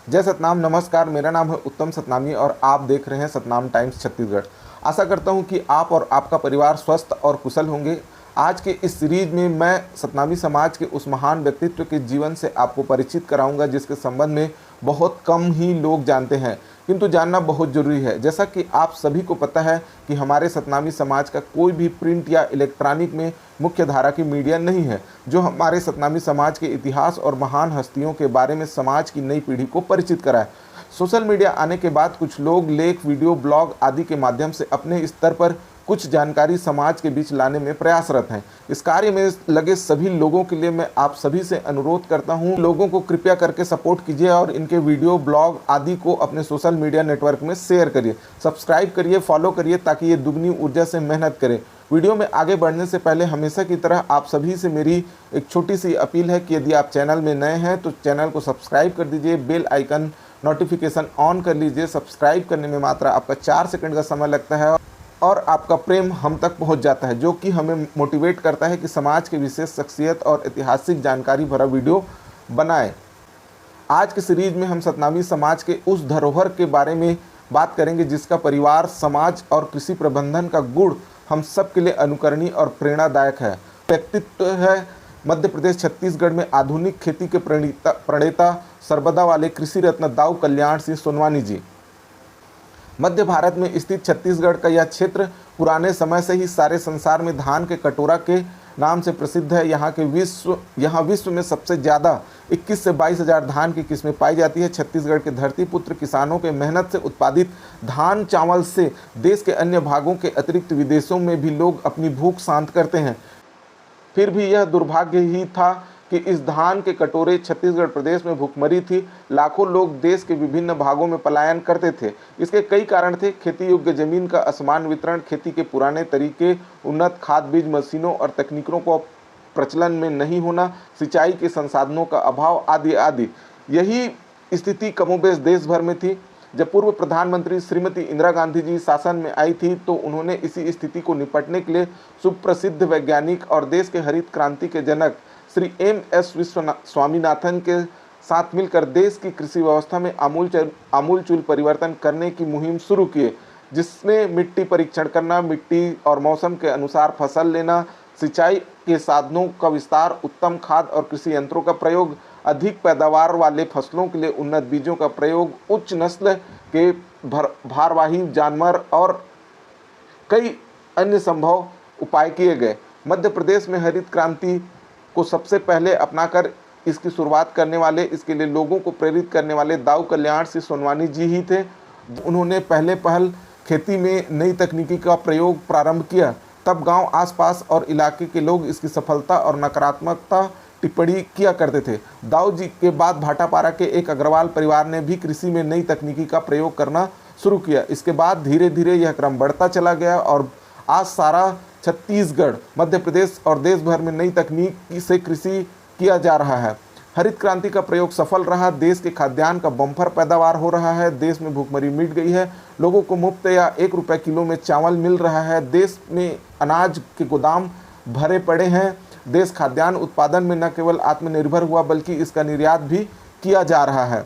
जय सतनाम, नमस्कार। मेरा नाम है उत्तम सतनामी और आप देख रहे हैं सतनाम टाइम्स छत्तीसगढ़। आशा करता हूं कि आप और आपका परिवार स्वस्थ और कुशल होंगे। आज के इस सीरीज में मैं सतनामी समाज के उस महान व्यक्तित्व के जीवन से आपको परिचित कराऊंगा जिसके संबंध में बहुत कम ही लोग जानते हैं, किंतु जानना बहुत ज़रूरी है। जैसा कि आप सभी को पता है कि हमारे सतनामी समाज का कोई भी प्रिंट या इलेक्ट्रॉनिक में मुख्य धारा की मीडिया नहीं है जो हमारे सतनामी समाज के इतिहास और महान हस्तियों के बारे में समाज की नई पीढ़ी को परिचित कराए। सोशल मीडिया आने के बाद कुछ लोग लेख, वीडियो, ब्लॉग आदि के माध्यम से अपने स्तर पर कुछ जानकारी समाज के बीच लाने में प्रयासरत हैं। इस कार्य में लगे सभी लोगों के लिए मैं आप सभी से अनुरोध करता हूं, लोगों को कृपया करके सपोर्ट कीजिए और इनके वीडियो, ब्लॉग आदि को अपने सोशल मीडिया नेटवर्क में शेयर करिए, सब्सक्राइब करिए, फॉलो करिए ताकि ये दुगनी ऊर्जा से मेहनत करें। वीडियो में आगे बढ़ने से पहले हमेशा की तरह आप सभी से मेरी एक छोटी सी अपील है कि यदि आप चैनल में नए हैं तो चैनल को सब्सक्राइब कर दीजिए, बेल आइकन नोटिफिकेशन ऑन कर लीजिए। सब्सक्राइब करने में मात्र आपका 4 सेकंड का समय लगता है और आपका प्रेम हम तक पहुंच जाता है, जो कि हमें मोटिवेट करता है कि समाज के विशेष शख्सियत और ऐतिहासिक जानकारी भरा वीडियो बनाएं। आज के सीरीज में हम सतनामी समाज के उस धरोहर के बारे में बात करेंगे जिसका परिवार, समाज और कृषि प्रबंधन का गुण हम सब के लिए अनुकरणीय और प्रेरणादायक है। व्यक्तित्व है मध्य प्रदेश छत्तीसगढ़ में आधुनिक खेती के प्रणेता सर्बदा वाले कृषि रत्न दाऊ कल्याण सिंह सोनवानी जी। मध्य भारत में स्थित छत्तीसगढ़ का यह क्षेत्र पुराने समय से ही सारे संसार में धान के कटोरा के नाम से प्रसिद्ध है। यहाँ विश्व में सबसे ज़्यादा 21 से 22 हज़ार धान की किस्में पाई जाती है। छत्तीसगढ़ के धरती पुत्र किसानों के मेहनत से उत्पादित धान चावल से देश के अन्य भागों के अतिरिक्त विदेशों में भी लोग अपनी भूख शांत करते हैं। फिर भी यह दुर्भाग्य ही था कि इस धान के कटोरे छत्तीसगढ़ प्रदेश में भूखमरी थी। लाखों लोग देश के विभिन्न भागों में पलायन करते थे। इसके कई कारण थे। खेती योग्य जमीन का असमान वितरण, खेती के पुराने तरीके, उन्नत खाद बीज मशीनों और तकनीकों को प्रचलन में नहीं होना, सिंचाई के संसाधनों का अभाव आदि आदि। यही स्थिति कमोबेश देश भर में थी। जब पूर्व प्रधानमंत्री श्रीमती इंदिरा गांधी जी शासन में आई थी तो उन्होंने इसी स्थिति को निपटने के लिए सुप्रसिद्ध वैज्ञानिक और देश के हरित क्रांति के जनक श्री एम.एस. स्वामीनाथन के साथ मिलकर देश की कृषि व्यवस्था में आमूलचूल परिवर्तन करने की मुहिम शुरू किए, जिसमें मिट्टी परीक्षण करना, मिट्टी और मौसम के अनुसार फसल लेना, सिंचाई के साधनों का विस्तार, उत्तम खाद और कृषि यंत्रों का प्रयोग, अधिक पैदावार वाले फसलों के लिए उन्नत बीजों का प्रयोग, उच्च नस्ल के भारवाही जानवर और कई अन्य संभव उपाय किए गए। मध्य प्रदेश में हरित क्रांति को सबसे पहले अपनाकर इसकी शुरुआत करने वाले, इसके लिए लोगों को प्रेरित करने वाले दाऊ कल्याण सिंह सोनवानी जी ही थे। उन्होंने पहल खेती में नई तकनीकी का प्रयोग प्रारंभ किया। तब गांव, आसपास और इलाके के लोग इसकी सफलता और नकारात्मकता टिप्पणी किया करते थे। दाऊ जी के बाद भाटापारा के एक अग्रवाल परिवार ने भी कृषि में नई तकनीकी का प्रयोग करना शुरू किया। इसके बाद धीरे धीरे यह क्रम बढ़ता चला गया और आज सारा छत्तीसगढ़, मध्य प्रदेश और देश भर में नई तकनीक से कृषि किया जा रहा है। हरित क्रांति का प्रयोग सफल रहा। देश के खाद्यान्न का बम्पर पैदावार हो रहा है। देश में भूखमरी मिट गई है। लोगों को मुफ्त या 1 रुपये किलो में चावल मिल रहा है। देश में अनाज के गोदाम भरे पड़े हैं। देश खाद्यान्न उत्पादन में न केवल आत्मनिर्भर हुआ बल्कि इसका निर्यात भी किया जा रहा है।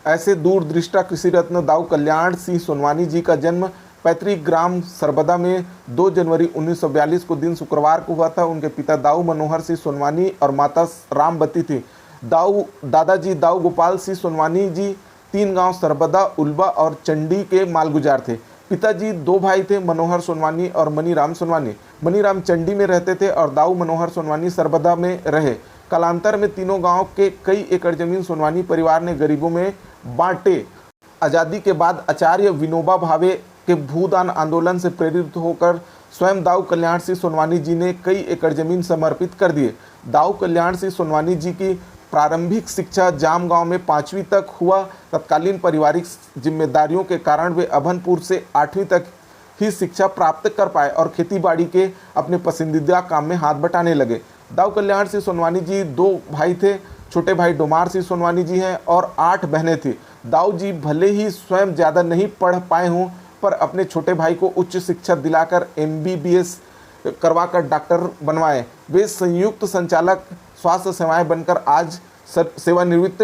ऐसे दूरदृष्टा कृषि रत्न दाऊ कल्याण सिंह सोनवानी जी का जन्म पैतृक ग्राम सरबदा में 2 जनवरी 1942 को दिन शुक्रवार को हुआ था। उनके पिता दाऊ मनोहर सिंह सोनवानी और माता रामबती थी। दादाजी दाऊ गोपाल सिंह सोनवानी जी 3 गांव सरबदा, उल्बा और चंडी के मालगुजार थे। पिताजी 2 भाई थे, मनोहर सोनवानी और मनीराम सोनवानी। मनीराम चंडी में रहते थे और दाऊ मनोहर सोनवानी सरबदा में रहे। कालांतर में तीनों गांव के कई एकड़ जमीन सोनवानी परिवार ने गरीबों में बांटे। आज़ादी के बाद आचार्य विनोबा भावे के भूदान आंदोलन से प्रेरित होकर स्वयं दाऊ कल्याण सिंह सोनवानी जी ने कई एकड़ जमीन समर्पित कर दिए। दाऊ कल्याण सिंह सोनवानी जी की प्रारंभिक शिक्षा जाम गांव में 5वीं तक हुआ। तत्कालीन पारिवारिक जिम्मेदारियों के कारण वे अभनपुर से 8वीं तक ही शिक्षा प्राप्त कर पाए और खेतीबाड़ी के अपने पसंदीदा काम में हाथ बटाने लगे। दाऊ कल्याण सिंह सोनवानी जी 2 भाई थे। छोटे भाई डोमार सिंह सोनवानी जी हैं और 8 बहनें थीं। दाऊ जी भले ही स्वयं ज़्यादा नहीं पढ़ पाए हों पर अपने छोटे भाई को उच्च शिक्षा दिलाकर MBBS करवाकर डॉक्टर बनवाए। वे संयुक्त संचालक स्वास्थ्य सेवाएं बनकर आज सेवानिवृत्त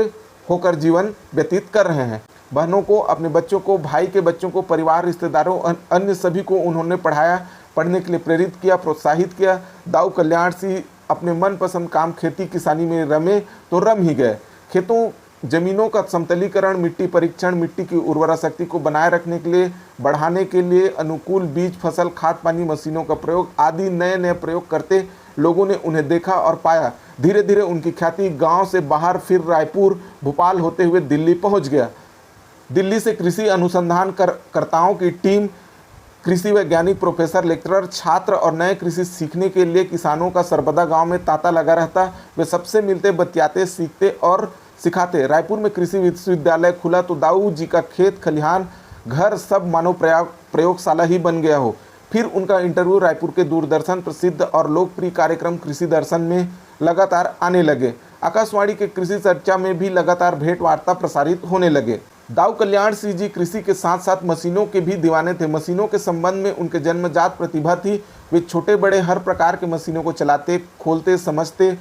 होकर जीवन व्यतीत कर रहे हैं। बहनों को, अपने बच्चों को, भाई के बच्चों को, परिवार, रिश्तेदारों, अन्य सभी को उन्होंने पढ़ाया, पढ़ने के लिए प्रेरित किया, प्रोत्साहित किया। दाऊ कल्याण सिंह अपने मनपसंद काम खेती किसानी में रमे तो रम ही गए। खेतों, जमीनों का समतलीकरण, मिट्टी परीक्षण, मिट्टी की उर्वरा शक्ति को बनाए रखने के लिए, बढ़ाने के लिए अनुकूल बीज, फसल, खाद, पानी, मशीनों का प्रयोग आदि नए नए प्रयोग करते लोगों ने उन्हें देखा और पाया। धीरे धीरे उनकी ख्याति गांव से बाहर, फिर रायपुर, भोपाल होते हुए दिल्ली पहुंच गया। दिल्ली से कृषि अनुसंधान कर्ताओं की टीम, कृषि वैज्ञानिक, प्रोफेसर, लेक्चरर, छात्र और नए कृषि सीखने के लिए किसानों का सर्वदा गांव में तांता लगा रहता। वे सबसे मिलते, बतियाते, सीखते और सिखाते। रायपुर में कृषि विश्वविद्यालय खुला तो दाऊ जी का खेत खलिहान, घर सब मानो प्रयोगशाला ही बन गया हो। फिर उनका इंटरव्यू रायपुर के दूरदर्शन प्रसिद्ध और लोकप्रिय कार्यक्रम कृषि दर्शन में लगातार आने लगे। आकाशवाणी के कृषि चर्चा में भी लगातार भेंट वार्ता प्रसारित होने लगे। दाऊ कल्याण सिंह जी कृषि के साथ साथ मशीनों के भी दीवाने थे। मशीनों के संबंध में उनके जन्मजात प्रतिभा थी। वे छोटे बड़े हर प्रकार के मशीनों को चलाते, खोलते, समझते,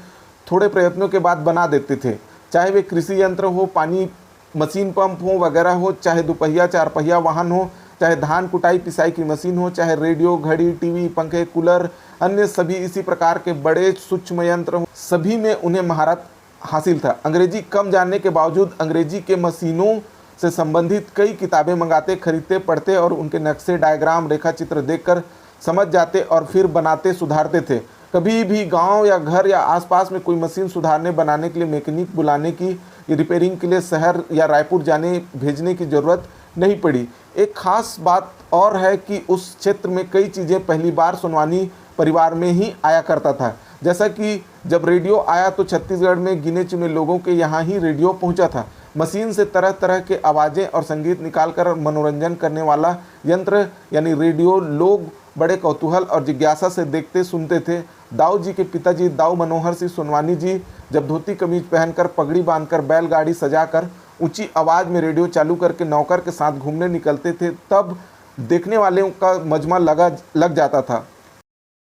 थोड़े प्रयत्नों के बाद बना देते थे। चाहे वे कृषि यंत्र हो, पानी मशीन, पंप हो वगैरह हो, चाहे दुपहिया चार पहिया वाहन हो, चाहे धान कुटाई पिसाई की मशीन हो, चाहे रेडियो, घड़ी, टीवी, पंखे, कूलर, अन्य सभी इसी प्रकार के बड़े सूक्ष्म यंत्र हो, सभी में उन्हें महारत हासिल था। अंग्रेजी कम जानने के बावजूद अंग्रेजी के मशीनों से संबंधित कई किताबें मंगाते, खरीदते, पढ़ते और उनके नक्शे, डायग्राम, रेखा चित्र देखकर समझ जाते और फिर बनाते, सुधारते थे। कभी भी गांव या घर या आसपास में कोई मशीन सुधारने बनाने के लिए मैकेनिक बुलाने की, रिपेयरिंग के लिए शहर या रायपुर जाने भेजने की ज़रूरत नहीं पड़ी। एक खास बात और है कि उस क्षेत्र में कई चीज़ें पहली बार सोनवानी परिवार में ही आया करता था। जैसा कि जब रेडियो आया तो छत्तीसगढ़ में गिने चुने लोगों के यहाँ ही रेडियो पहुँचा था। मशीन से तरह तरह के आवाज़ें और संगीत निकालकर मनोरंजन करने वाला यंत्र यानी रेडियो लोग बड़े कौतूहल और जिज्ञासा से देखते सुनते थे। दाऊ जी के पिताजी दाऊ मनोहर सिंह सोनवानी जी जब धोती कमीज पहनकर, पगड़ी बांधकर, बैलगाड़ी सजाकर, ऊंची आवाज़ में रेडियो चालू करके नौकर के साथ घूमने निकलते थे, तब देखने वालों का मजमा लग जाता था।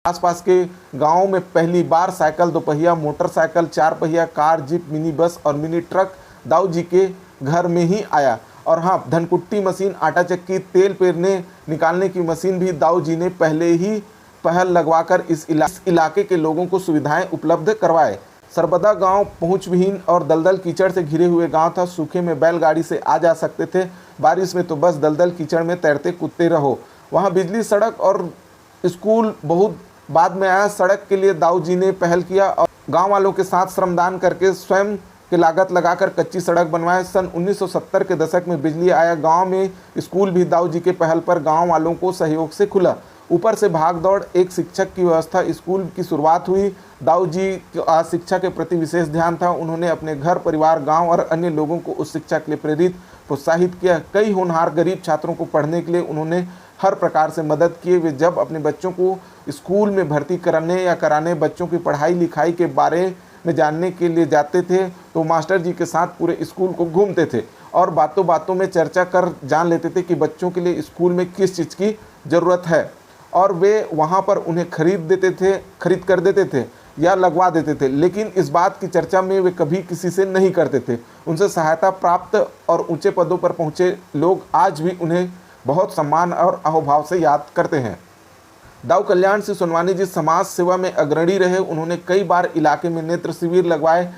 आसपास के गाँवों में पहली बार साइकिल, दोपहिया, मोटरसाइकिल, चार पहिया, कार, जीप, मिनी बस और मिनी ट्रक दाऊ जी के घर में ही आया। और हाँ, धनकुट्टी मशीन, आटा चक्की, तेल पेरने निकालने की मशीन भी दाऊ जी ने पहले ही पहल लगवाकर इस इलाके के लोगों को सुविधाएं उपलब्ध करवाए। सरबदा गांव पहुंचविहीन और दलदल कीचड़ से घिरे हुए गांव था। सूखे में बैलगाड़ी से आ जा सकते थे, बारिश में तो बस दलदल कीचड़ में तैरते कूदते रहो। वहां बिजली, सड़क और स्कूल बहुत बाद में आया। सड़क के लिए दाऊ जी ने पहल किया और गाँव वालों के साथ श्रमदान करके स्वयं की लागत लगाकर कच्ची सड़क बनवाए। सन 1970 के दशक में बिजली आया। गांव में स्कूल भी दाऊ जी के पहल पर गांव वालों को सहयोग से खुला। ऊपर से भाग दौड़, एक शिक्षक की व्यवस्था, स्कूल की शुरुआत हुई। दाऊ जी का शिक्षा के प्रति विशेष ध्यान था। उन्होंने अपने घर, परिवार, गांव और अन्य लोगों को उस शिक्षा के लिए प्रेरित, प्रोत्साहित किया। कई होनहार गरीब छात्रों को पढ़ने के लिए उन्होंने हर प्रकार से मदद की। वे जब अपने बच्चों को स्कूल में भर्ती करने या कराने, बच्चों की पढ़ाई लिखाई के बारे में जानने के लिए जाते थे तो मास्टर जी के साथ पूरे स्कूल को घूमते थे और बातों बातों में चर्चा कर जान लेते थे कि बच्चों के लिए स्कूल में किस चीज़ की ज़रूरत है और वे वहाँ पर उन्हें खरीद कर देते थे या लगवा देते थे। लेकिन इस बात की चर्चा में वे कभी किसी से नहीं करते थे। उनसे सहायता प्राप्त और ऊंचे पदों पर पहुँचे लोग आज भी उन्हें बहुत सम्मान और अहोभाव से याद करते हैं। दाऊ कल्याण सिंह सोनवानी जी समाज सेवा में अग्रणी रहे। उन्होंने कई बार इलाके में नेत्र शिविर लगवाए,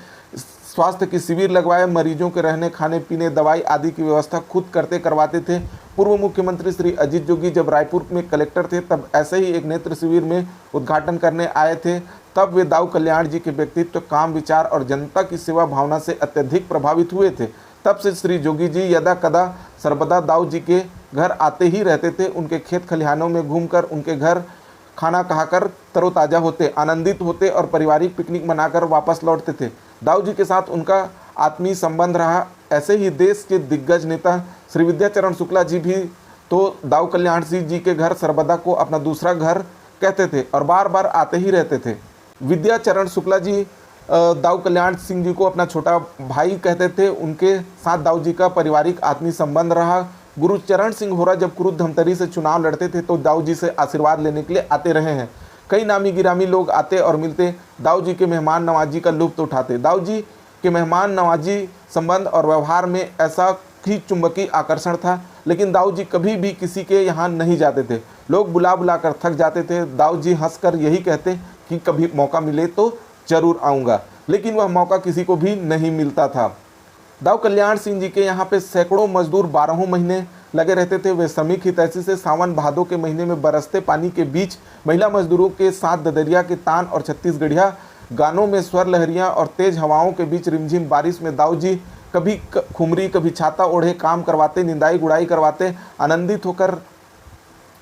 स्वास्थ्य की शिविर लगवाए, मरीजों के रहने, खाने पीने, दवाई आदि की व्यवस्था खुद करवाते थे। पूर्व मुख्यमंत्री श्री अजीत जोगी जब रायपुर में कलेक्टर थे तब ऐसे ही एक नेत्र शिविर में उद्घाटन करने आए थे। तब वे दाऊ कल्याण जी के व्यक्तित्व, काम, विचार और जनता की सेवा भावना से अत्यधिक प्रभावित हुए थे। तब से श्री जोगी जी यदा कदा सर्वदा दाऊ जी के घर आते ही रहते थे। उनके खेत खलिहानों में घूमकर उनके घर खाना खाकर तरोताज़ा होते, आनंदित होते और पारिवारिक पिकनिक मनाकर वापस लौटते थे। दाऊ जी के साथ उनका आत्मीय संबंध रहा। ऐसे ही देश के दिग्गज नेता श्री विद्याचरण शुक्ला जी भी तो दाऊ कल्याण सिंह जी के घर सर्वदा को अपना दूसरा घर कहते थे और बार बार आते ही रहते थे। विद्याचरण शुक्ला जी दाऊ कल्याण सिंह जी को अपना छोटा भाई कहते थे। उनके साथ दाऊ जी का पारिवारिक आत्मीय संबंध रहा। गुरुचरण सिंह होरा जब कुरुद धमतरी से चुनाव लड़ते थे तो दाऊ जी से आशीर्वाद लेने के लिए आते रहे हैं। कई नामी गिरामी लोग आते और मिलते, दाऊ जी के मेहमान नवाजी का लुत्फ उठाते। दाऊ जी कि मेहमान नवाजी संबंध और व्यवहार में ऐसा ही चुंबकीय आकर्षण था। लेकिन दाऊ जी कभी भी किसी के यहाँ नहीं जाते थे। लोग बुला बुला कर थक जाते थे। दाऊ जी हंसकर यही कहते कि कभी मौका मिले तो जरूर आऊँगा, लेकिन वह मौका किसी को भी नहीं मिलता था। दाऊ कल्याण सिंह जी के यहाँ पे सैकड़ों मजदूर 12 महीने लगे रहते थे। वे श्रमिक हितैषी से सावन भादों के महीने में बरसते पानी के बीच महिला मजदूरों के साथ ददरिया के तान और छत्तीसगढ़िया गानों में स्वर लहरियाँ और तेज हवाओं के बीच रिमझिम बारिश में दाऊ जी कभी खुमरी कभी छाता ओढ़े काम करवाते, निंदाई गुड़ाई करवाते। आनंदित होकर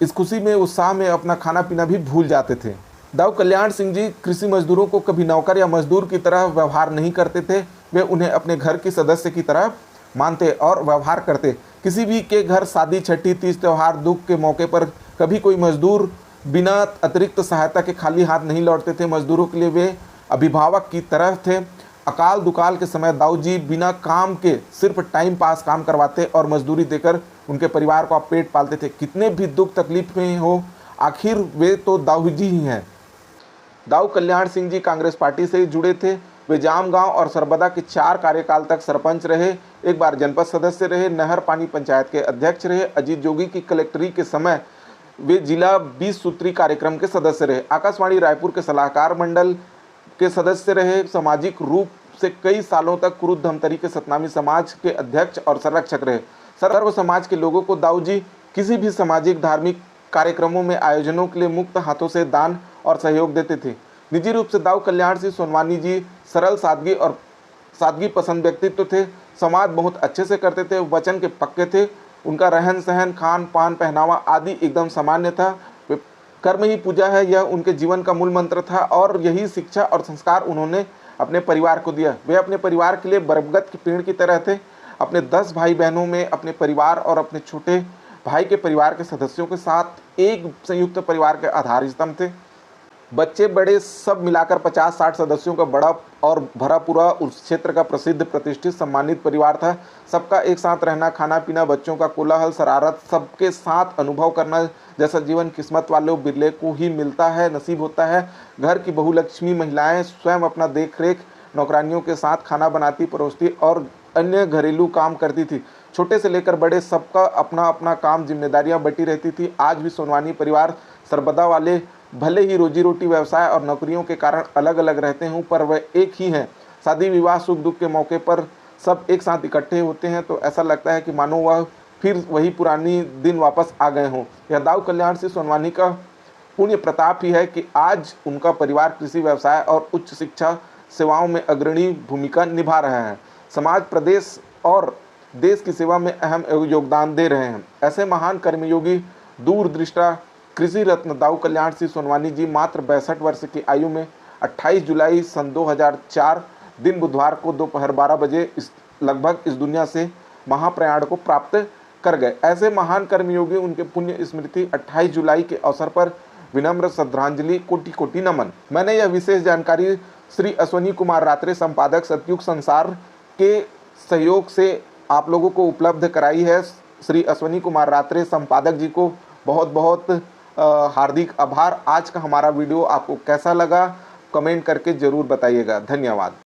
इस खुशी में उत्साह में अपना खाना पीना भी भूल जाते थे। दाऊ कल्याण सिंह जी कृषि मजदूरों को कभी नौकर या मजदूर की तरह व्यवहार नहीं करते थे। वे उन्हें अपने घर के सदस्य की तरह मानते और व्यवहार करते। किसी भी के घर शादी, छठी, तीज, त्योहार, दुख के मौके पर कभी कोई मजदूर बिना अतिरिक्त सहायता के खाली हाथ नहीं लौटते थे। मजदूरों के लिए वे अभिभावक की तरह थे। अकाल दुकाल के समय दाऊ जी बिना काम के सिर्फ टाइम पास काम करवाते और मजदूरी देकर उनके परिवार को पेट पालते थे। कितने भी दुख तकलीफ में हो, आखिर वे तो दाऊ जी ही हैं। दाऊ कल्याण सिंह जी कांग्रेस पार्टी से जुड़े थे। वे जामगांव और सरबदा के 4 कार्यकाल तक सरपंच रहे। एक बार जनपद सदस्य रहे, नहर पानी पंचायत के अध्यक्ष रहे। अजीत जोगी की कलेक्टरी के समय वे जिला 20 सूत्री कार्यक्रम के सदस्य रहे। आकाशवाणी रायपुर के सलाहकार मंडल के सदस्य रहे। सामाजिक रूप से कई सालों तक कुरुद धमतरी के सतनामी समाज के अध्यक्ष और संरक्षक रहे। सर्व समाज के लोगों को दाऊ जी किसी भी सामाजिक धार्मिक कार्यक्रमों में आयोजनों के लिए मुक्त हाथों से दान और सहयोग देते थे। निजी रूप से दाऊ कल्याण सिंह सोनवानी जी सरल सादगी पसंद व्यक्तित्व थे। समाज बहुत अच्छे से करते थे, वचन के पक्के थे। उनका रहन सहन, खान पान, पहनावा आदि एकदम सामान्य था। कर्म ही पूजा है, यह उनके जीवन का मूल मंत्र था और यही शिक्षा और संस्कार उन्होंने अपने परिवार को दिया। वे अपने परिवार के लिए बरगद के पेड़ की तरह थे। अपने 10 भाई बहनों में अपने परिवार और अपने छोटे भाई के परिवार के सदस्यों के साथ एक संयुक्त परिवार के आधार स्तंभ थे। बच्चे बड़े सब मिलाकर 50-60 सदस्यों का बड़ा और भरा पूरा उस क्षेत्र का प्रसिद्ध प्रतिष्ठित सम्मानित परिवार था। सबका एक साथ रहना, खाना पीना, बच्चों का कोलाहल, शरारत, सबके साथ अनुभव करना जैसा जीवन किस्मत वालों बिरले को ही मिलता है, नसीब होता है। घर की बहुलक्ष्मी महिलाएं स्वयं अपना देख रेख नौकरानियों के साथ खाना बनाती, परोसती और अन्य घरेलू काम करती थी। छोटे से लेकर बड़े सबका अपना अपना काम, जिम्मेदारियां बटी रहती थी। आज भी सोनवानी परिवार सरबदा वाले भले ही रोजी रोटी, व्यवसाय और नौकरियों के कारण अलग अलग रहते हों, पर वह एक ही हैं। शादी विवाह, सुख दुख के मौके पर सब एक साथ इकट्ठे होते हैं तो ऐसा लगता है कि मानो वह फिर वही पुरानी दिन वापस आ गए हों। यह दाऊ कल्याण सिंह सोनवानी का पुण्य प्रताप ही है कि आज उनका परिवार कृषि व्यवसाय और उच्च शिक्षा सेवाओं में अग्रणी भूमिका निभा रहे हैं। समाज, प्रदेश और देश की सेवा में अहम योगदान दे रहे हैं। ऐसे महान कर्मयोगी, दूरदृष्टा कृषि रत्न दाऊ कल्याण सिंह सोनवानी जी मात्र 62 वर्ष की आयु में 28 जुलाई सन 2004 दिन बुधवार को दोपहर 12 बजे लगभग इस दुनिया से महाप्रयाण को प्राप्त कर गए। ऐसे महान कर्मयोगी, उनके पुण्य स्मृति 28 जुलाई के अवसर पर विनम्र श्रद्धांजलि, कोटि कोटि नमन। मैंने यह विशेष जानकारी श्री अश्वनी कुमार रात्रे, संपादक सतयुग संसार के सहयोग से आप लोगों को उपलब्ध कराई है। श्री अश्वनी कुमार रात्रे संपादक जी को बहुत बहुत हार्दिक आभार। आज का हमारा वीडियो आपको कैसा लगा कमेंट करके ज़रूर बताइएगा। धन्यवाद।